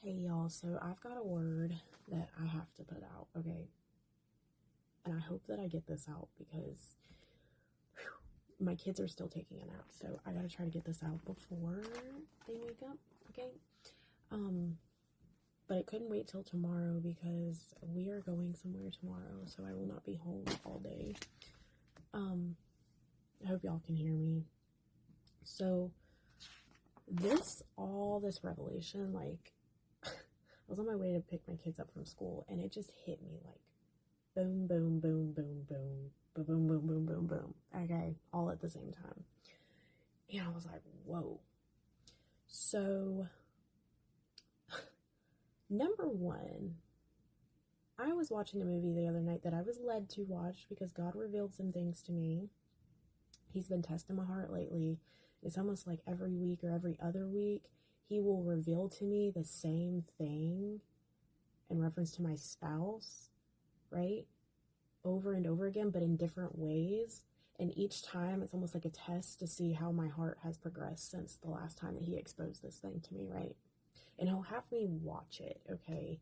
Hey y'all, so I've got a word that I have to put out, okay? And I hope that I get this out because my kids are still taking a nap, so I gotta try to get this out before they wake up, okay? But it couldn't wait till tomorrow because we are going somewhere tomorrow, so I will not be home all day. I hope y'all can hear me. So all this revelation, like, I was on my way to pick my kids up from school, and it just hit me like boom, boom, boom, boom, boom, boom, boom, boom, boom, boom, boom. Okay, all at the same time. And I was like, whoa. So, number one, I was watching a movie the other night that I was led to watch because God revealed some things to me. He's been testing my heart lately. It's almost like every week or every other week, He will reveal to me the same thing in reference to my spouse, right? Over and over again, but in different ways. And each time it's almost like a test to see how my heart has progressed since the last time that He exposed this thing to me, right? And He'll have me watch it, okay?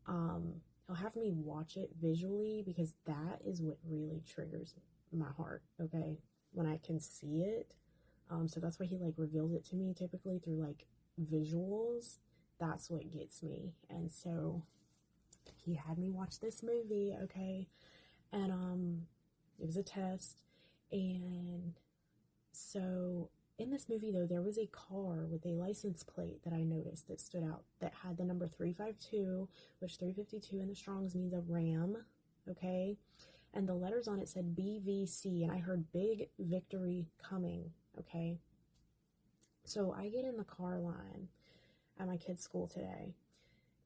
He'll have me watch it visually because that is what really triggers my heart, okay? When I can see it. So that's why He like reveals it to me typically through like visuals. That's what gets me. And so He had me watch this movie, okay? And it was a test. And so in this movie though, there was a car with a license plate that I noticed that stood out that had the number 352, which 352 in the Strongs means a ram, okay? And the letters on it said BVC, and I heard big victory coming, okay? So I get in the car line at my kid's school today,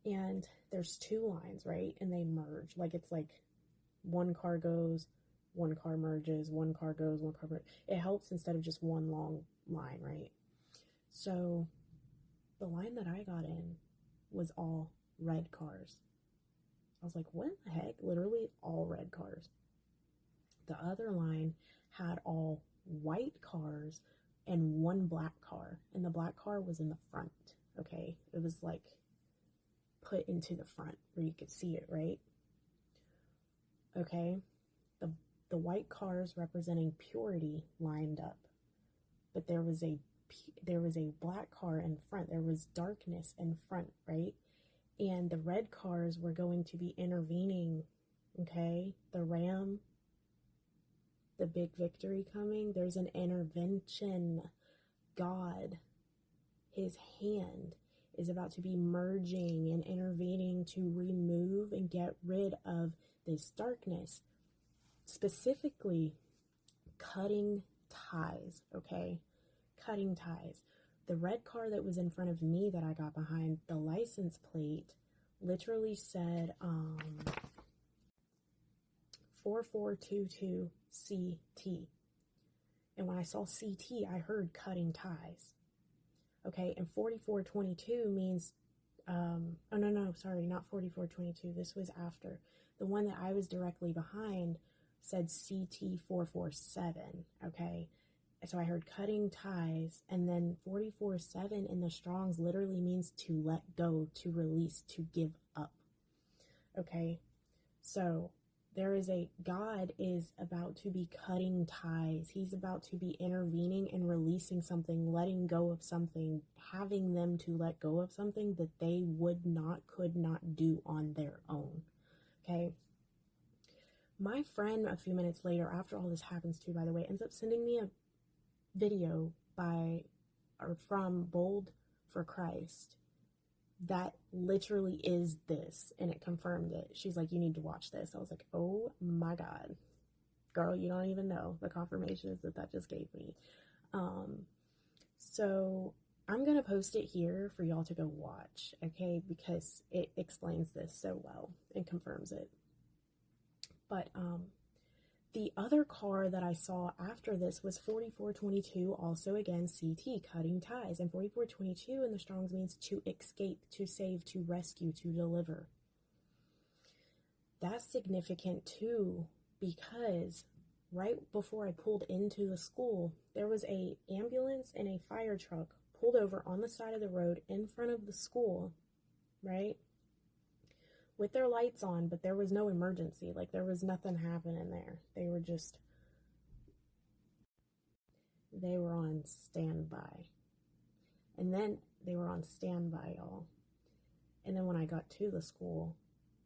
and there's two lines, right? And they merge. Like it's like one car goes, one car merges, one car goes, one car merges. It helps instead of just one long line, right? So the line that I got in was all red cars. I was like, what the heck? Literally all red cars. The other line had all white cars and one black car. And the black car was in the front, okay? It was like put into the front where you could see it, right? Okay? The white cars representing purity lined up, but there was a black car in front. There was darkness in front, right? And the red cars were going to be intervening, okay? The ram, the big victory coming, there's an intervention. God, His hand is about to be merging and intervening to remove and get rid of this darkness. Specifically, cutting ties, okay? Cutting ties. The red car that was in front of me that I got behind, the license plate literally said 4422 CT. And when I saw CT, I heard cutting ties. Okay, and 4422 means, oh no, sorry, not 4422. This was after. The one that I was directly behind said CT447, okay? So I heard cutting ties, and then 447 in the Strongs literally means to let go, to release, to give up, okay? So God is about to be cutting ties. He's about to be intervening and releasing something, letting go of something, having them to let go of something that they could not do on their own, okay? My friend, a few minutes later, after all this happens too, by the way, ends up sending me a video from Bold for Christ that literally is this, and it confirmed it. She's like, you need to watch this. I was like, oh my God, girl, you don't even know the confirmations that just gave me. So I'm gonna post it here for y'all to go watch, okay, because it explains this so well and confirms it. But the other car that I saw after this was 4422, also again CT, cutting ties. And 4422 in the Strongs means to escape, to save, to rescue, to deliver. That's significant too, because right before I pulled into the school, there was a ambulance and a fire truck pulled over on the side of the road in front of the school, right? With their lights on, but there was no emergency. Like, there was nothing happening there. They were on standby. And then they were on standby, y'all. And then when I got to the school,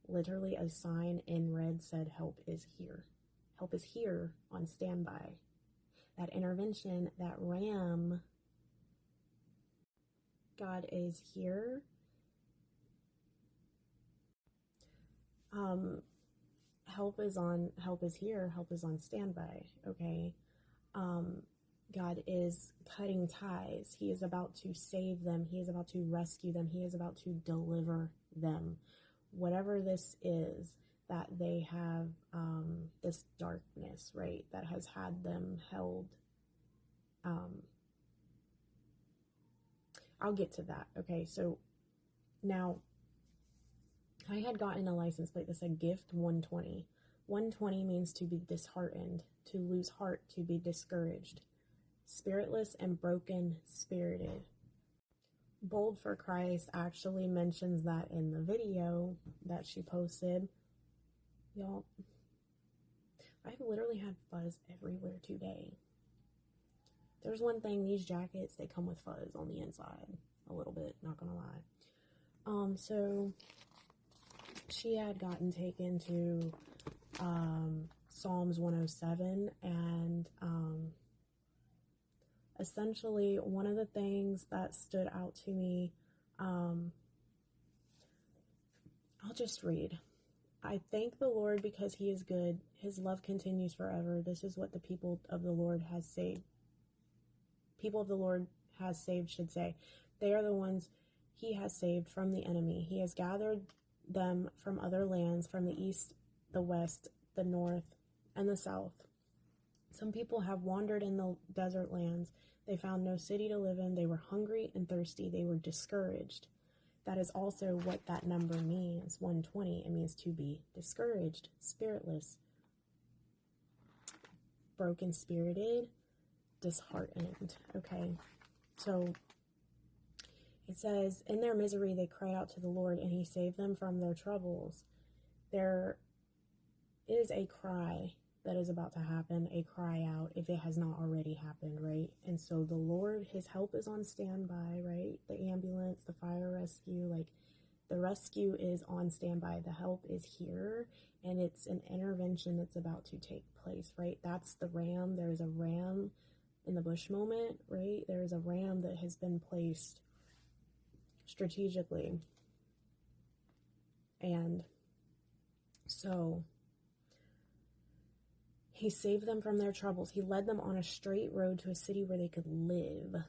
literally a sign in red said, "Help is here." Help is here on standby. That intervention, that RAM, God is here. Help is here. Help is on standby. Okay. God is cutting ties. He is about to save them. He is about to rescue them. He is about to deliver them. Whatever this is that they have, this darkness, right, that has had them held. I'll get to that. Okay, so now I had gotten a license plate that said gift 120. 120 means to be disheartened, to lose heart, to be discouraged. Spiritless and broken spirited. Bold for Christ actually mentions that in the video that she posted. Y'all, I've literally had fuzz everywhere today. There's one thing, these jackets, they come with fuzz on the inside. A little bit, not gonna lie. So she had gotten taken to Psalms 107, and essentially one of the things that stood out to me, I'll just read. I thank the Lord because he is good. His love continues forever. This is what the people of the Lord has saved. People of the Lord has saved should say. They are the ones he has saved from the enemy. He has gathered them from other lands, from the east, the west, the north, and the south. Some people have wandered in the desert lands. They found no city to live in. They were hungry and thirsty. They were discouraged. That is also what that number means, 120. It means to be discouraged, spiritless, broken spirited, disheartened. Okay, so it says, in their misery they cried out to the Lord, and he saved them from their troubles. There is a cry that is about to happen, a cry out, if it has not already happened, right? And so the Lord, his help is on standby, right? The ambulance, the fire rescue, like the rescue is on standby. The help is here, and it's an intervention that's about to take place, right? That's the ram. There is a ram in the bush moment, right? There is a ram that has been placed strategically. And so he saved them from their troubles. He led them on a straight road to a city where they could live.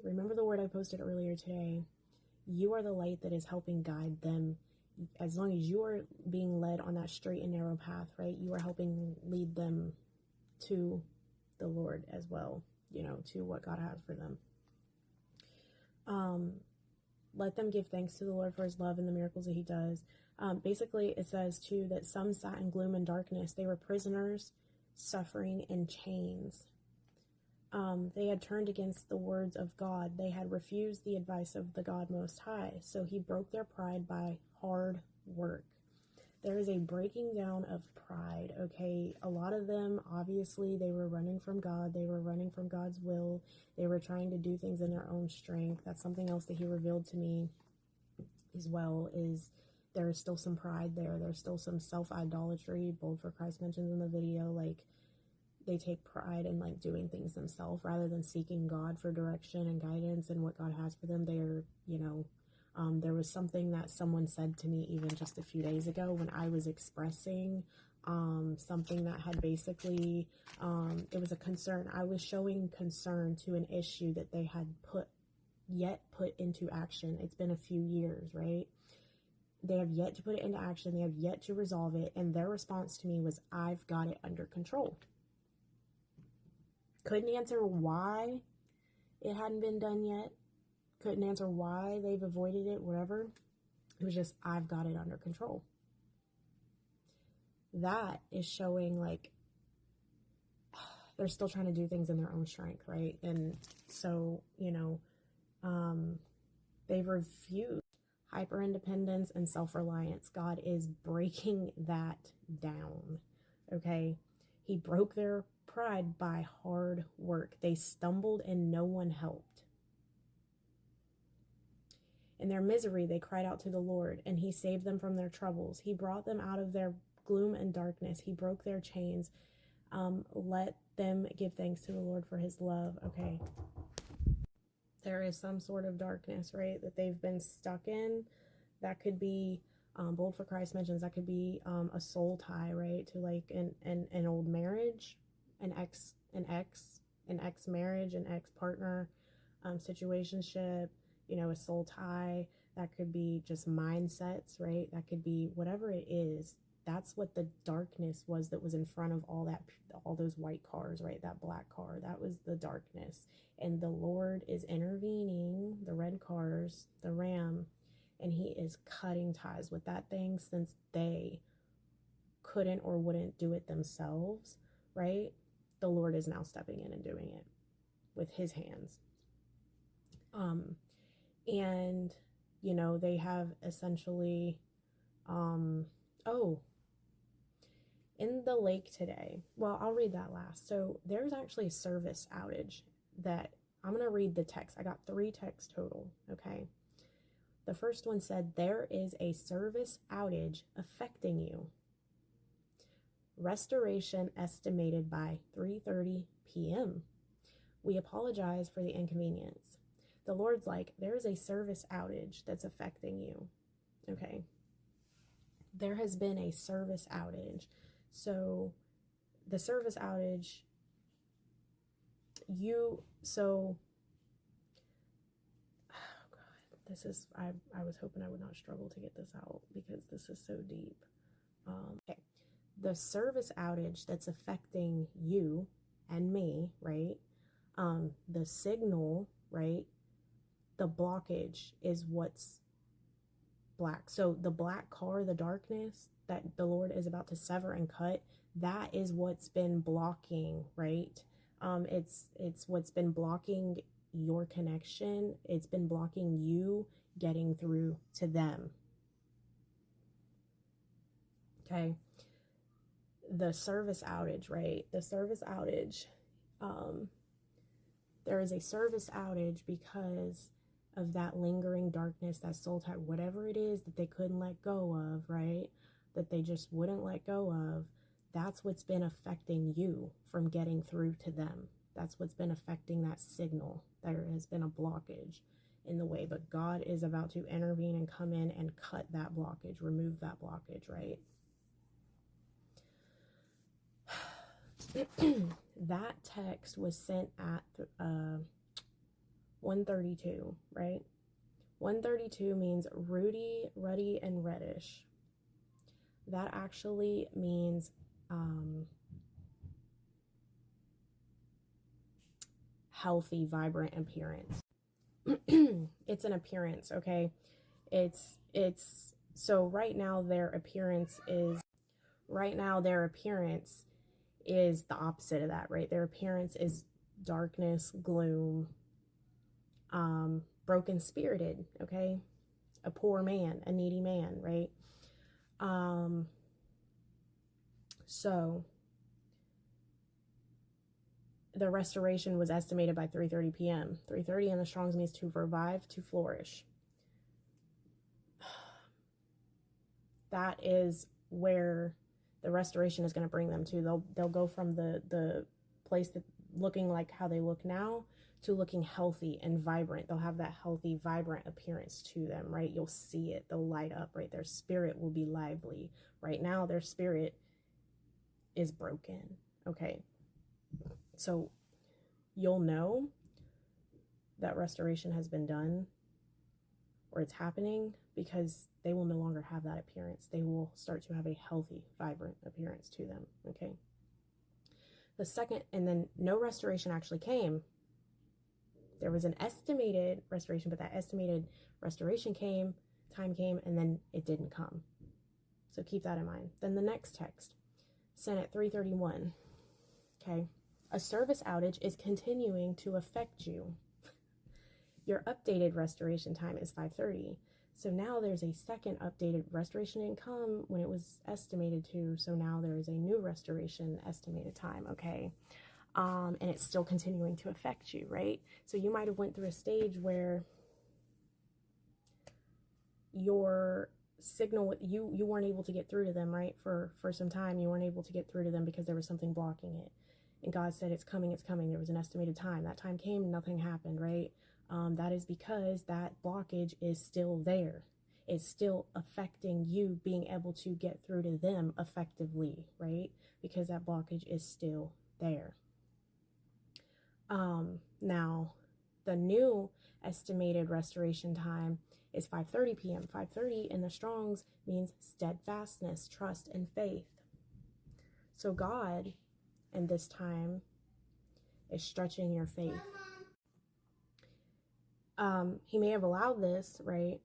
Remember the word I posted earlier today. You are the light that is helping guide them. As long as you are being led on that straight and narrow path, right? You are helping lead them to the Lord as well, you know, to what God has for them. Let them give thanks to the Lord for his love and the miracles that he does. Basically, it says, too, that some sat in gloom and darkness. They were prisoners, suffering in chains. They had turned against the words of God. They had refused the advice of the God Most High. So he broke their pride by hard work. There is a breaking down of pride, okay? A lot of them, obviously, they were running from God. They were running from God's will. They were trying to do things in their own strength. That's something else that he revealed to me as well, is there is still some pride there. There's still some self-idolatry. Bold for Christ mentions in the video, like, they take pride in, like, doing things themselves rather than seeking God for direction and guidance and what God has for them. They're, you know, there was something that someone said to me even just a few days ago when I was expressing something that had basically, it was a concern. I was showing concern to an issue that they had put into action. It's been a few years, right? They have yet to put it into action. They have yet to resolve it. And their response to me was, I've got it under control. Couldn't answer why it hadn't been done yet. Couldn't answer why they've avoided it, whatever. It was just, I've got it under control. That is showing, like, they're still trying to do things in their own strength, right? And so, you know, they've refused. hyper independence and self-reliance. God is breaking that down. Okay? He broke their pride by hard work. They stumbled and no one helped. In their misery, they cried out to the Lord, and he saved them from their troubles. He brought them out of their gloom and darkness. He broke their chains. Let them give thanks to the Lord for his love. Okay. There is some sort of darkness, right, that they've been stuck in. That could be, Bold for Christ mentions, that could be a soul tie, right, to like an old marriage, an ex marriage, an ex partner, situationship, a soul tie. That could be just mindsets, right? That could be whatever it is. That's what the darkness was that was in front of all those white cars, right? That black car, that was the darkness. And the Lord is intervening, the red cars, the ram, and he is cutting ties with that thing, since they couldn't or wouldn't do it themselves, right? The Lord is now stepping in and doing it with his hands. And they have essentially, in the lake today, well, I'll read that last. So there's actually a service outage that I'm going to read the text. I got 3 texts total, okay? The first one said, there is a service outage affecting you. Restoration estimated by 3:30 p.m. We apologize for the inconvenience. The Lord's like, there's a service outage that's affecting you, okay? There has been a service outage. So the service outage, oh God, this is, I was hoping I would not struggle to get this out because this is so deep. Okay. The service outage that's affecting you and me, right? The signal, right? The blockage is what's black. So the black car, the darkness that the Lord is about to sever and cut, that is what's been blocking, right? It's what's been blocking your connection. It's been blocking you getting through to them. Okay. The service outage, right? The service outage, there is a service outage because of that lingering darkness, that soul tie, whatever it is that they couldn't let go of, right? That they just wouldn't let go of. That's what's been affecting you from getting through to them. That's what's been affecting that signal. There has been a blockage in the way, but God is about to intervene and come in and cut that blockage, remove that blockage, right? That text was sent at 1:32, right? 1:32 means ruddy, and reddish. That actually means healthy, vibrant appearance. It's an appearance, okay? It's so right now their appearance is the opposite of that, right? Their appearance is darkness, gloom, broken spirited, okay? A poor man, a needy man, right? So the restoration was estimated by 3:30 p.m. 3:30 in the Strong's means to revive, to flourish. That is where the restoration is going to bring them to. They'll go from the place that looking like how they look now to looking healthy and vibrant. They'll have that healthy, vibrant appearance to them, right? You'll see it. They'll light up, right? Their spirit will be lively. Right now, their spirit is broken, okay? So you'll know that restoration has been done or it's happening because they will no longer have that appearance. They will start to have a healthy, vibrant appearance to them, okay? The second, and then no restoration actually came. There was an estimated restoration, but that estimated restoration time came, and then it didn't come. So keep that in mind. Then the next text, sent at 3:31, okay? A service outage is continuing to affect you. Your updated restoration time is 5:30. So now there's a second updated restoration didn't come when it was estimated to. So now there is a new restoration estimated time. Okay. And it's still continuing to affect you, right? So you might have went through a stage where your signal, you weren't able to get through to them, right? For some time, you weren't able to get through to them because there was something blocking it. And God said, it's coming, it's coming. There was an estimated time. That time came, nothing happened, right? That is because that blockage is still there. It's still affecting you being able to get through to them effectively, right? Because that blockage is still there. Now, the new estimated restoration time is 5:30 p.m. 5:30 in the Strongs means steadfastness, trust, and faith. So God, in this time, is stretching your faith. He may have allowed this, right,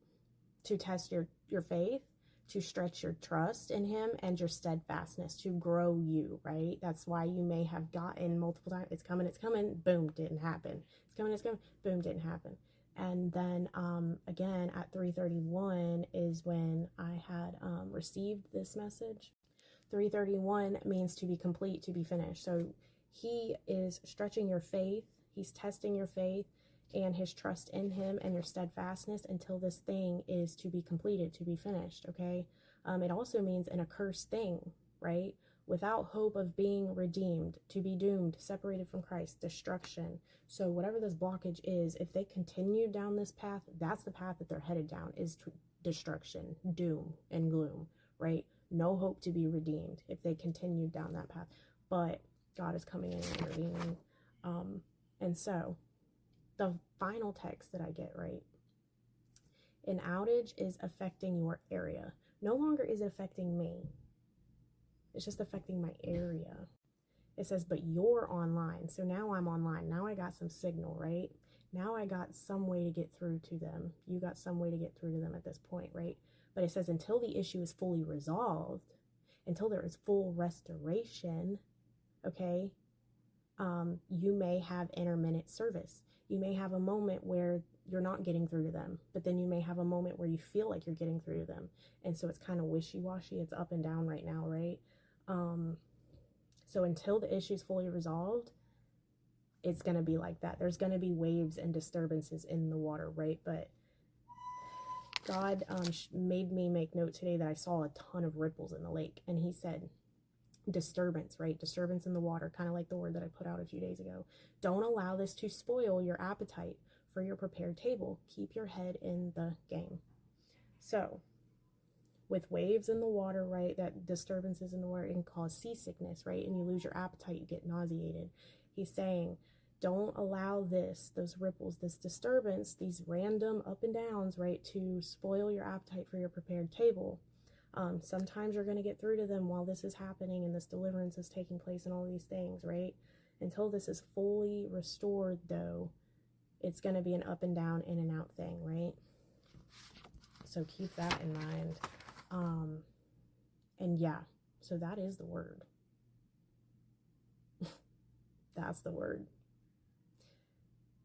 to test your faith, to stretch your trust in him and your steadfastness, to grow you, right? That's why you may have gotten multiple times, it's coming, boom, didn't happen. It's coming, boom, didn't happen. And then again at 3:31 is when I had received this message. 3:31 means to be complete, to be finished. So he is stretching your faith, he's testing your faith and his trust in him and your steadfastness until this thing is to be completed, to be finished, okay? It also means an accursed thing, right? Without hope of being redeemed, to be doomed, separated from Christ, destruction. So whatever this blockage is, if they continue down this path, that's the path that they're headed down, is destruction, doom, and gloom, right? No hope to be redeemed if they continue down that path. But God is coming in and intervening. And so the final text that I get, right? An outage is affecting your area. No longer is it affecting me. It's just affecting my area. It says, but you're online. So now I'm online. Now I got some signal, right? Now I got some way to get through to them. You got some way to get through to them at this point, right? But it says until the issue is fully resolved, until there is full restoration, okay, you may have intermittent service. You may have a moment where you're not getting through to them, but then you may have a moment where you feel like you're getting through to them. And so it's kind of wishy-washy. It's up and down right now, right? So until the issue is fully resolved, it's going to be like that. There's going to be waves and disturbances in the water, right? But God made me make note today that I saw a ton of ripples in the lake. And he said, disturbance, right? Disturbance in the water, kind of like the word that I put out a few days ago. Don't allow this to spoil your appetite for your prepared table. Keep your head in the game. So, with waves in the water, right, that disturbances in the water, it can cause seasickness, right? And you lose your appetite, you get nauseated. He's saying, don't allow this, those ripples, this disturbance, these random up and downs, right, to spoil your appetite for your prepared table. Sometimes you're going to get through to them while this is happening and this deliverance is taking place and all these things, right? Until this is fully restored, though, it's going to be an up and down, in and out thing, right? So keep that in mind. And yeah, so that is the word. That's the word.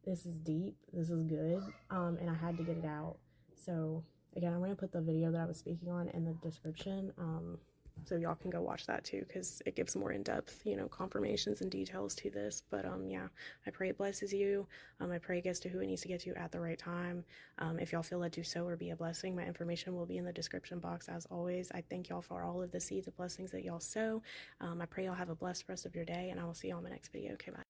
This is deep. This is good. And I had to get it out. So again, I'm going to put the video that I was speaking on in the description. So y'all can go watch that too, because it gives more in-depth, confirmations and details to this. But yeah, I pray it blesses you. I pray it gets to who it needs to get to at the right time. If y'all feel led to sow or be a blessing, my information will be in the description box as always. I thank y'all for all of the seeds of blessings that y'all sow. I pray y'all have a blessed rest of your day, and I will see y'all in my next video. Okay, bye.